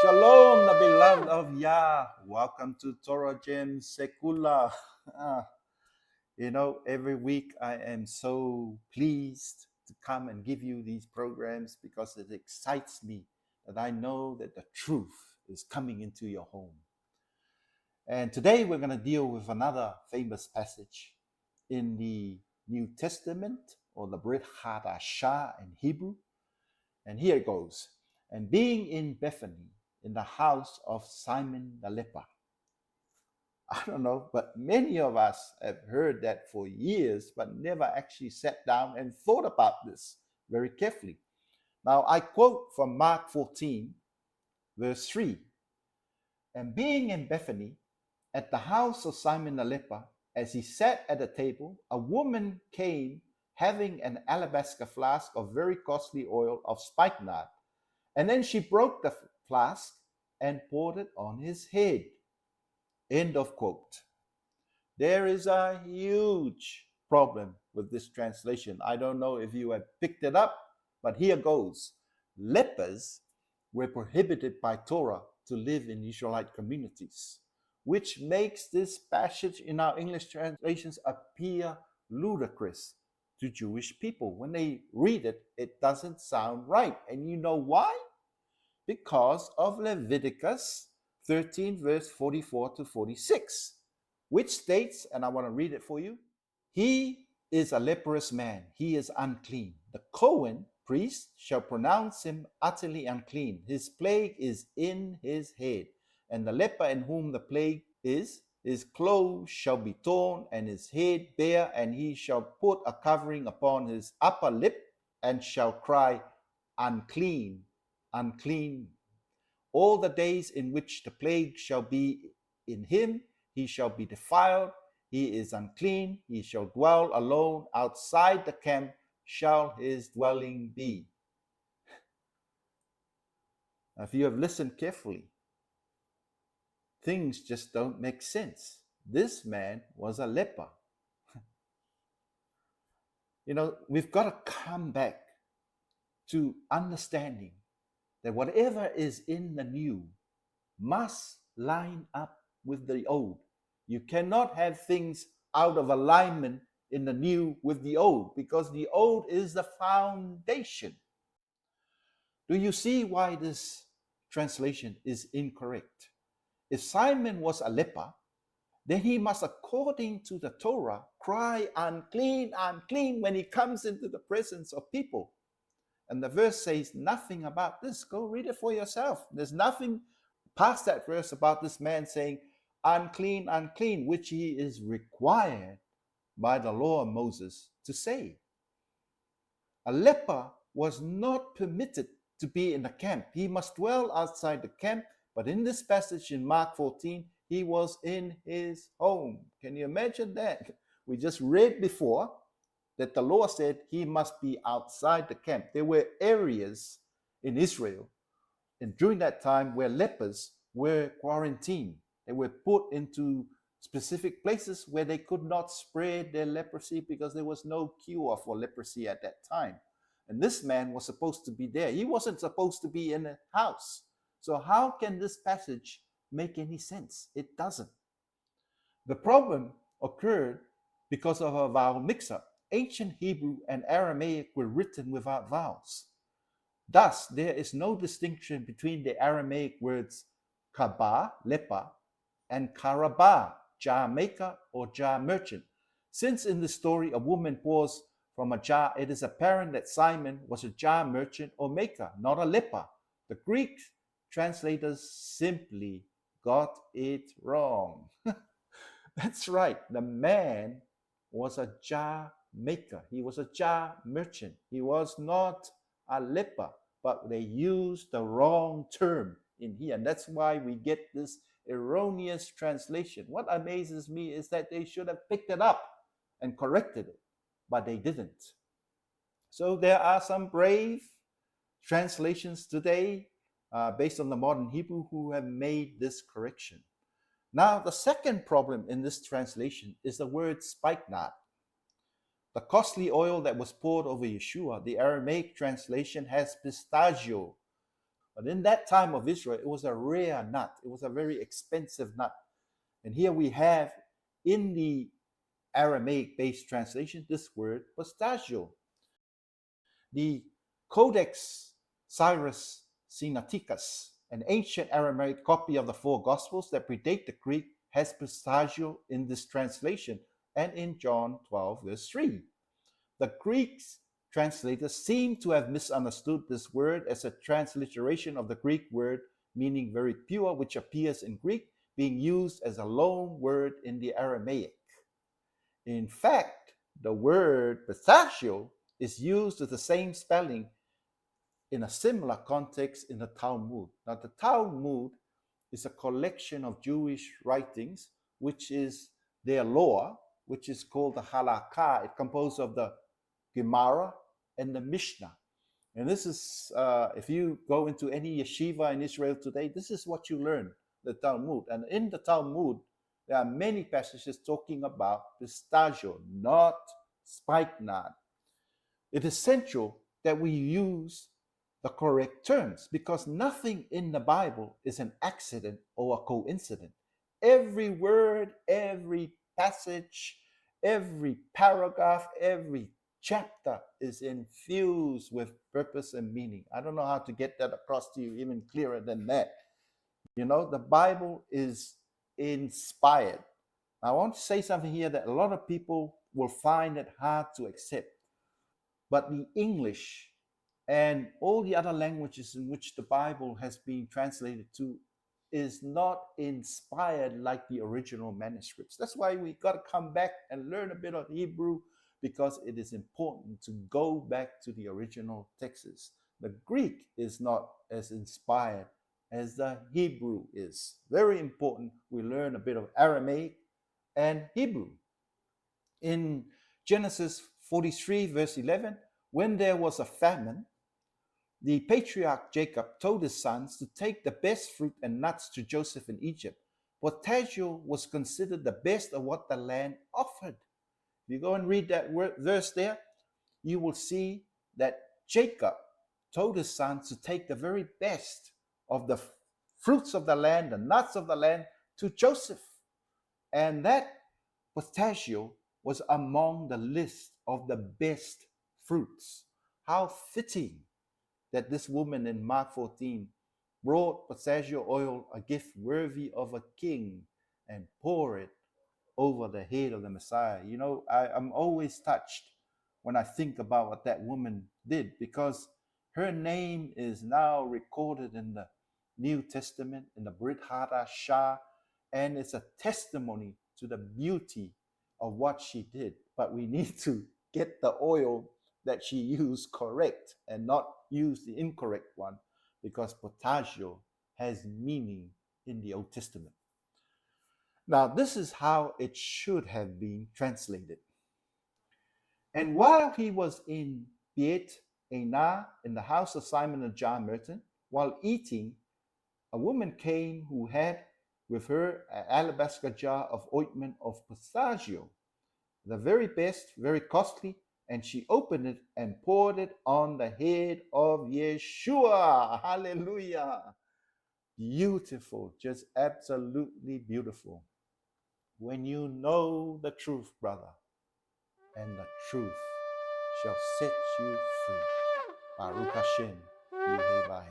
Shalom, the beloved of Yah. Welcome to Torah Gem Sekula. Every week I am so pleased to come and give you these programs because it excites me that I know that the truth is coming into your home. And today we're going to deal with another famous passage in the New Testament, or the Brit Hadashah in Hebrew. And here it goes. And being in Bethany, in the house of Simon the leper. I don't know, but many of us have heard that for years, but never actually sat down and thought about this very carefully. Now, I quote from Mark 14, verse 3. And being in Bethany, at the house of Simon the leper, as he sat at the table, a woman came having an alabaster flask of very costly oil of spikenard. And then she broke the flask and poured it on his head. End of quote. There is a huge problem with this translation. I don't know if you have picked it up, but here goes. Lepers were prohibited by Torah to live in Israelite communities, which makes this passage in our English translations appear ludicrous to Jewish people. When they read it, it doesn't sound right. And you know why? Because of Leviticus 13, verse 44 to 46, which states, and I want to read it for you, he is a leprous man, he is unclean. The Cohen priest shall pronounce him utterly unclean. His plague is in his head, and the leper in whom the plague is, his clothes shall be torn, and his head bare, and he shall put a covering upon his upper lip, and shall cry, unclean, unclean. All the days in which the plague shall be in him, he shall be defiled, he is unclean, he shall dwell alone, outside the camp shall his dwelling be. Now, if you have listened carefully, things just don't make sense. This man was a leper. We've got to come back to understanding that whatever is in the new must line up with the old. You cannot have things out of alignment in the new with the old, because the old is the foundation. Do you see why this translation is incorrect? If Simon was a leper, then he must, according to the Torah, cry unclean, unclean when he comes into the presence of people. And the verse says nothing about this. Go read it for yourself. There's nothing past that verse about this man saying unclean, unclean, which he is required by the law of Moses to say. A leper was not permitted to be in the camp. He must dwell outside the camp. But in this passage in Mark 14, he was in his home. Can you imagine that? We just read before that the law said he must be outside the camp. There were areas in Israel, and during that time, where lepers were quarantined. They were put into specific places where they could not spread their leprosy because there was no cure for leprosy at that time. And this man was supposed to be there. He wasn't supposed to be in a house. So how can this passage make any sense? It doesn't. The problem occurred because of a vowel mix-up. Ancient Hebrew and Aramaic were written without vowels. Thus, there is no distinction between the Aramaic words kaba, leper, and karaba, jar maker or jar merchant. Since in the story a woman pours from a jar, it is apparent that Simon was a jar merchant or maker, not a leper. The Greek translators simply got it wrong. That's right, the man was a jar maker. He was a jar merchant. He was not a leper, but they used the wrong term in here. And that's why we get this erroneous translation. What amazes me is that they should have picked it up and corrected it, but they didn't. So there are some brave translations today based on the modern Hebrew who have made this correction. Now, the second problem in this translation is the word spikenard. The costly oil that was poured over Yeshua, the Aramaic translation has pistachio, But in that time of Israel, it was a rare nut. It was a very expensive nut. And here we have in the Aramaic based translation this word pistachio. The Codex Cyrus Sinaiticus, an ancient Aramaic copy of the four Gospels that predate the Greek, has pistachio in this translation and in John 12, verse 3. The Greek's translators seem to have misunderstood this word as a transliteration of the Greek word meaning very pure, which appears in Greek, being used as a loan word in the Aramaic. In fact, the word pistachio is used with the same spelling in a similar context in the Talmud. Now, the Talmud is a collection of Jewish writings, which is their law, which is called the Halakha. It's composed of the Gemara and the Mishnah. And this is, if you go into any yeshiva in Israel today, this is what you learn, the Talmud. And in the Talmud, there are many passages talking about pistachio, not spikenard. It is essential that we use the correct terms because nothing in the Bible is an accident or a coincidence. Every word, every passage, every paragraph, every chapter is infused with purpose and meaning. I don't know how to get that across to you even clearer than that. You know, the Bible is inspired. I want to say something here that a lot of people will find it hard to accept. But the English and all the other languages in which the Bible has been translated to is not inspired like the original manuscripts. That's why we got to come back and learn a bit of Hebrew, because it is important to go back to the original texts. The Greek is not as inspired as the Hebrew is. Very important we learn a bit of Aramaic and Hebrew. In Genesis 43, verse 11, when there was a famine, the patriarch Jacob told his sons to take the best fruit and nuts to Joseph in Egypt. Pistachio was considered the best of what the land offered. If you go and read that verse there, you will see that Jacob told his sons to take the very best of the fruits of the land, the nuts of the land, to Joseph. And that pistachio was among the list of the best fruits. How fitting that this woman in Mark 14 brought pistachio oil, a gift worthy of a king, and pour it over the head of the Messiah. You know, I'm always touched when I think about what that woman did, because her name is now recorded in the New Testament, in the Brit Hadashah, and it's a testimony to the beauty of what she did. But we need to get the oil that she used correct and not use the incorrect one, because pistachio has meaning in the Old Testament. Now, this is how it should have been translated. And while he was in Beit Anah, in the house of Simon and John merchant, while eating, a woman came who had with her an alabaster jar of ointment of pistachio, the very best, very costly, and she opened it and poured it on the head of Yeshua. Hallelujah. Beautiful, just absolutely beautiful. When you know the truth, brother, and the truth shall set you free. Baruch Hashem, Yehovah.